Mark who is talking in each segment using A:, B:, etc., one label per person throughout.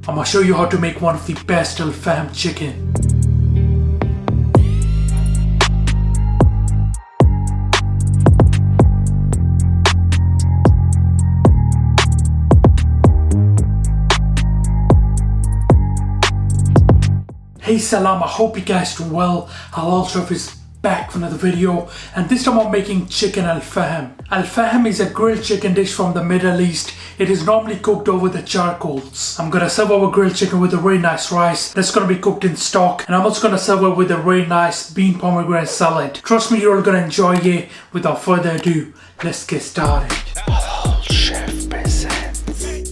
A: I'm gonna show you how to make one of the best Alfaham chicken. Hey Salam, I hope you guys do well. Halal Chef is back for another video, and this time I'm making Chicken Al Faham. Al Faham is a grilled chicken dish from the Middle East. It is normally cooked over the charcoals. I'm gonna serve our grilled chicken with a very nice rice that's gonna be cooked in stock, and I'm also gonna serve it with a very nice bean pomegranate salad. Trust me, you're all gonna enjoy it. Without further ado, let's get started. Halal Chef presents.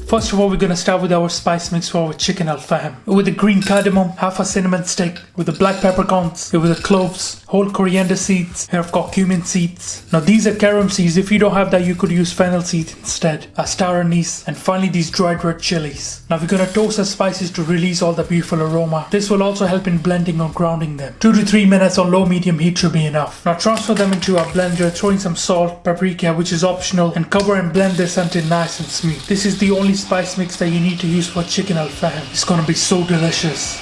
A: First of all, we're gonna start with our spice mix for our Chicken Al Faham. With the green cardamom, half a cinnamon stick, with the black peppercorns, with the cloves, whole coriander seeds. Here I've got cumin seeds. Now these are carrom seeds. If you don't have that, you could use fennel seeds instead. A star anise, and finally these dried red chilies. Now we're gonna toast the spices to release all the beautiful aroma. This will also help in blending or grounding them. 2 to 3 minutes on low medium heat should be enough. Now transfer them into a blender, throw in some salt, paprika, which is optional, and cover and blend this until nice and smooth. This is the only spice mix that you need to use for Chicken Al Faham. It's gonna be so delicious.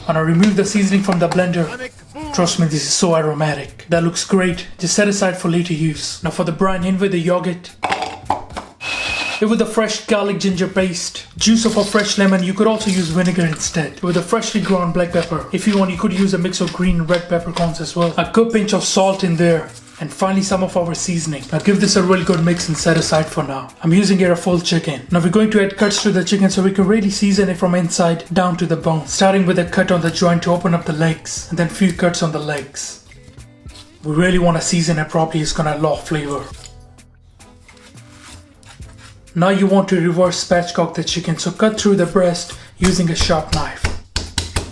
A: And I remove the seasoning from the blender. Trust me, this is so aromatic. That looks great. Just set aside for later use. Now for the brine, in with the yogurt. In with the fresh garlic ginger paste. Juice of a fresh lemon. You could also use vinegar instead. With the freshly ground black pepper. If you want, you could use a mix of green and red peppercorns as well. A good pinch of salt in there. And finally some of our seasoning. Now give this a really good mix and set aside for now. I'm using here a full chicken. Now we're going to add cuts to the chicken so we can really season it from inside down to the bone. Starting with a cut on the joint to open up the legs, and then few cuts on the legs. We really want to season it properly, it's gonna add a lot of flavor. Now you want to reverse spatchcock the chicken, so cut through the breast using a sharp knife.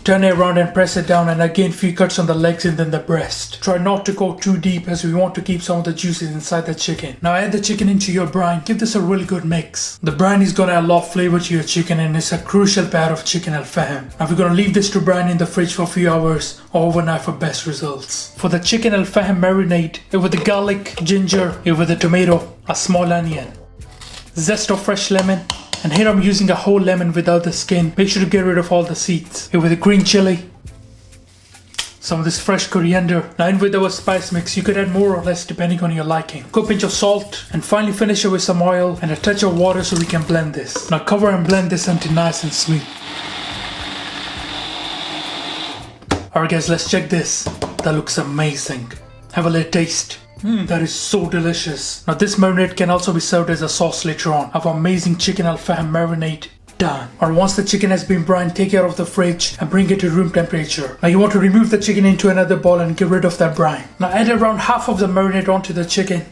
A: Turn it around and press it down, and again few cuts on the legs and then the breast. Try not to go too deep as we want to keep some of the juices inside the chicken. Now add the chicken into your brine. Give this a really good mix. The brine is gonna add a lot of flavor to your chicken, and it's a crucial part of Chicken Al Faham. Now we're gonna leave this to brine in the fridge for a few hours or overnight for best results. For the Chicken Al Faham marinade, with the garlic, ginger, with the tomato, a small onion, zest of fresh lemon. And here I'm using a whole lemon without the skin. Make sure to get rid of all the seeds. Here with the green chili. Some of this fresh coriander. Now in with our spice mix. You could add more or less depending on your liking. Good pinch of salt. And finally finish it with some oil and a touch of water so we can blend this. Now cover and blend this until nice and smooth. Alright guys, let's check this. That looks amazing. Have a little taste. That is so delicious. Now this marinade can also be served as a sauce later on. Have amazing Chicken Al Faham marinade done. Or once the chicken has been brined, take it out of the fridge and bring it to room temperature. Now you want to remove the chicken into another bowl and get rid of that brine. Now add around half of the marinade onto the chicken.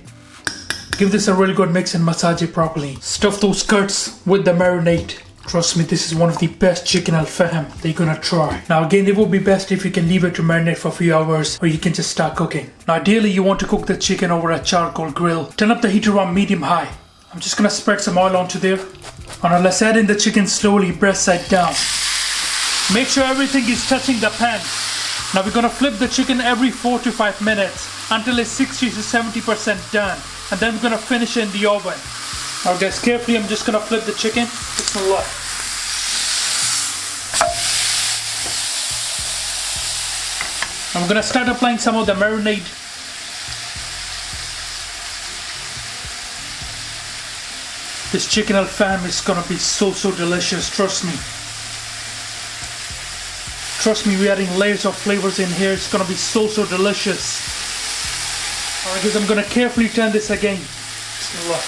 A: Give this a really good mix and massage it properly. Stuff those cuts with the marinade. Trust me, this is one of the best Chicken Al Faham that you're gonna try. Now again, it would be best if you can leave it to marinate for a few hours, or you can just start cooking. Now ideally you want to cook the chicken over a charcoal grill. Turn up the heat around medium high. I'm just gonna spread some oil onto there. And now let's add in the chicken slowly, breast side down. Make sure everything is touching the pan. Now we're gonna flip the chicken every 4 to 5 minutes until it's 60 to 70% done. And then we're gonna finish it in the oven. Now guys, carefully, I'm just gonna flip the chicken. Bismillah. I'm gonna start applying some of the marinade. This Chicken Al Faham is gonna be so delicious, trust me. Trust me, we're adding layers of flavors in here. It's gonna be so delicious. Alright guys, I'm gonna carefully turn this again. Bismillah.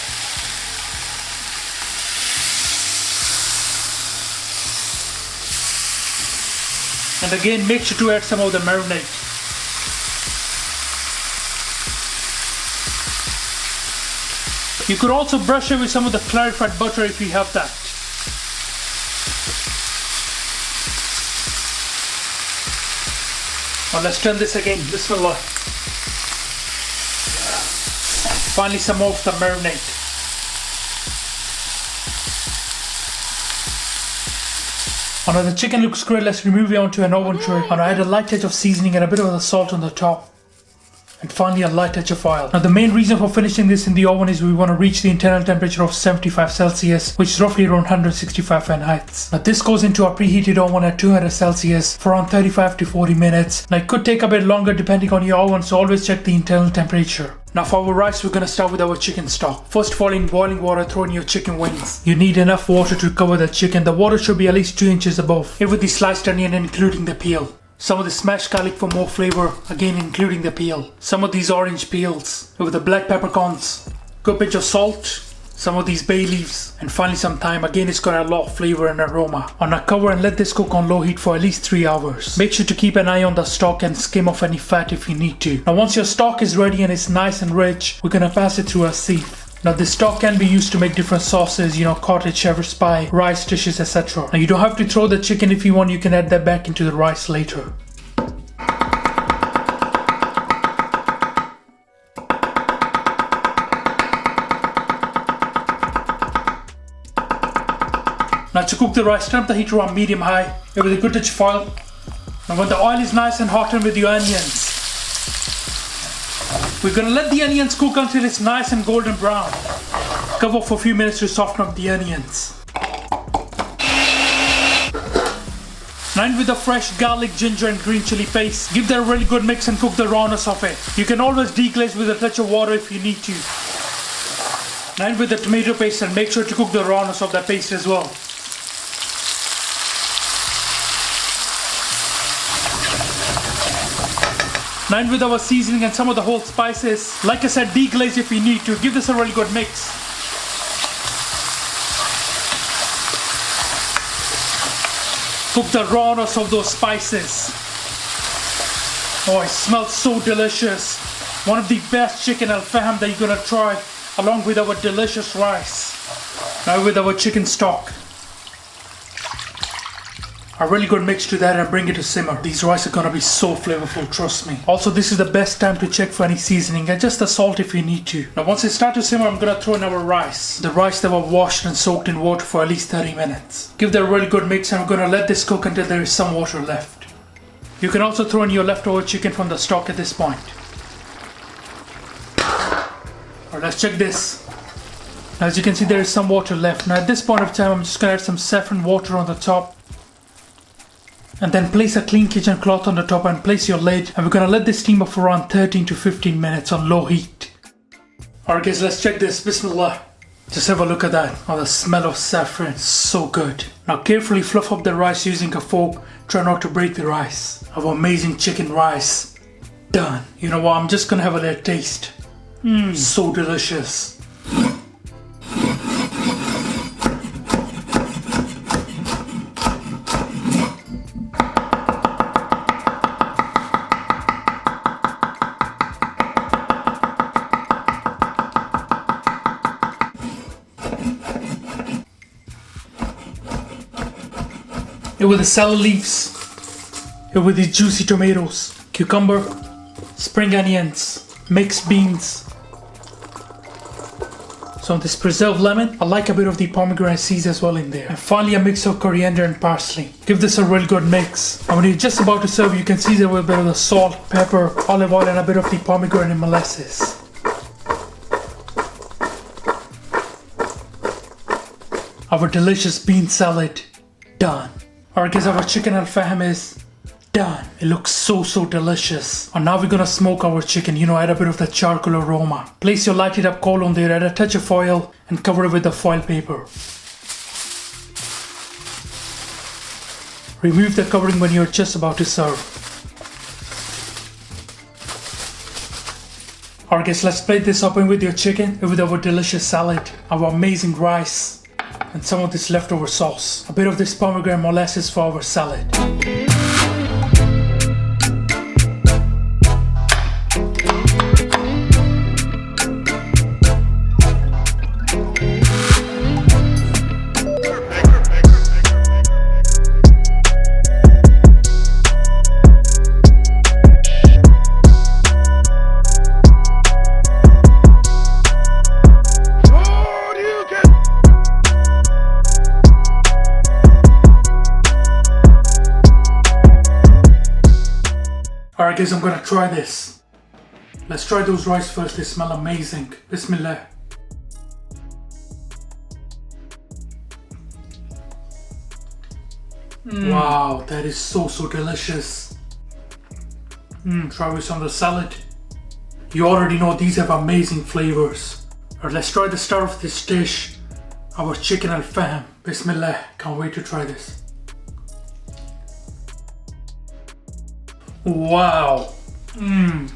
A: And again, make sure to add some of the marinade. You could also brush it with some of the clarified butter if you have that. Now let's turn this again. Bismillah. Finally some more of the marinade. Now the chicken looks great. Let's remove it onto an oven tray. And I add a light touch of seasoning and a bit of the salt on the top. and finally a light touch of oil. Now the main reason for finishing this in the oven is we want to reach the internal temperature of 75 Celsius, which is roughly around 165 Fahrenheit. Now this goes into our preheated oven at 200 Celsius for around 35 to 40 minutes. Now it could take a bit longer depending on your oven, so always check the internal temperature. Now for our rice, we're going to start with our chicken stock. First of all, in boiling water, throw in your chicken wings. You need enough water to cover the chicken. The water should be at least 2 inches above. It with the sliced onion, including the peel. Some of the smashed garlic for more flavor, again including the peel. Some of these orange peels. With the black peppercorns. Good pinch of salt. Some of these bay leaves, and finally some thyme. Again, it's got a lot of flavor and aroma. Now cover and let this cook on low heat for at least 3 hours. Make sure to keep an eye on the stock and skim off any fat if you need to. Now once your stock is ready and it's nice and rich, we're gonna pass it through a sieve. Now this stock can be used to make different sauces, cottage, shepherd's pie, rice dishes, etc. Now you don't have to throw the chicken if you want, you can add that back into the rice later. Now to cook the rice, turn up the heat to on medium high with a good touch of oil. Now when the oil is nice and hot, and with your onions. We're gonna let the onions cook until it's nice and golden brown. Cover for a few minutes to soften up the onions. Now in with the fresh garlic, ginger and green chili paste. Give that a really good mix and cook the rawness of it. You can always deglaze with a touch of water if you need to. Now in with the tomato paste and make sure to cook the rawness of that paste as well. Now in with our seasoning and some of the whole spices. Like I said, deglaze if you need to. Give this a really good mix. Cook the rawness of those spices. Oh, it smells so delicious. One of the best chicken Al Faham that you're gonna try, along with our delicious rice. Now with our chicken stock. A really good mix to that and bring it to simmer. These rice are gonna be so flavorful, trust me. Also, this is the best time to check for any seasoning. Adjust the salt if you need to. Now once it starts to simmer, I'm gonna throw in our rice. The rice that was washed and soaked in water for at least 30 minutes. Give that a really good mix and I'm gonna let this cook until there is some water left. You can also throw in your leftover chicken from the stock at this point. Alright, let's check this. Now, as you can see, there is some water left. Now at this point of time, I'm just gonna add some saffron water on the top. And then place a clean kitchen cloth on the top and place your lid, and we're gonna let this steam up for around 13 to 15 minutes on low heat. Alright guys, let's check this. Bismillah. Just have a look at that. Oh, the smell of saffron, so good. Now carefully fluff up the rice using a fork. Try not to break the rice. Our amazing chicken rice. Done. You know what, I'm just gonna have a little taste. So delicious. With the salad leaves, with the juicy tomatoes, cucumber, spring onions, mixed beans, some of this preserved lemon. I like a bit of the pomegranate seeds as well in there. And finally a mix of coriander and parsley. Give this a real good mix. And when you're just about to serve, you can season with a bit of the salt, pepper, olive oil and a bit of the pomegranate molasses. Our delicious bean salad, done. Alright guys, our chicken Al Faham is done. It looks so delicious. And now we're gonna smoke our chicken, add a bit of the charcoal aroma. Place your lighted up coal on there, add a touch of oil and cover it with the foil paper. Remove the covering when you're just about to serve. Alright guys, let's plate this up in with your chicken, with our delicious salad, our amazing rice, and some of this leftover sauce. A bit of this pomegranate molasses for our salad. Alright guys, I'm gonna try this. Let's try those rice first, they smell amazing. Bismillah. Wow, that is so delicious. Try with some of the salad. You already know these have amazing flavors. Alright, let's try the start of this dish. Our chicken Al Faham. Bismillah, can't wait to try this. Wow.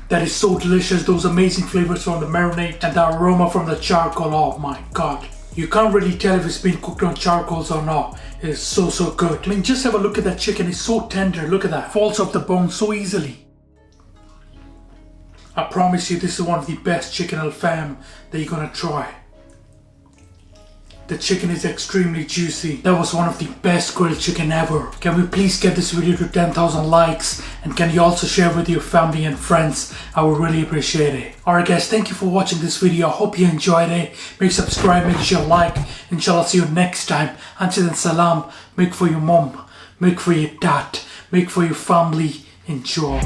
A: That is so delicious. Those amazing flavors from the marinade and the aroma from the charcoal. Oh my god. You can't really tell if it's been cooked on charcoals or not. It is so good. I mean, just have a look at that chicken. It's so tender. Look at that. Falls off the bone so easily. I promise you this is one of the best chicken Al Faham that you're gonna try. The chicken is extremely juicy. That was one of the best grilled chicken ever. Can we please get this video to 10,000 likes? And can you also share with your family and friends? I would really appreciate it. Alright guys, thank you for watching this video. I hope you enjoyed it. Make subscribe, make sure like. Inshallah, see you next time. Until then, salam. Make for your mom. Make for your dad. Make for your family. Enjoy.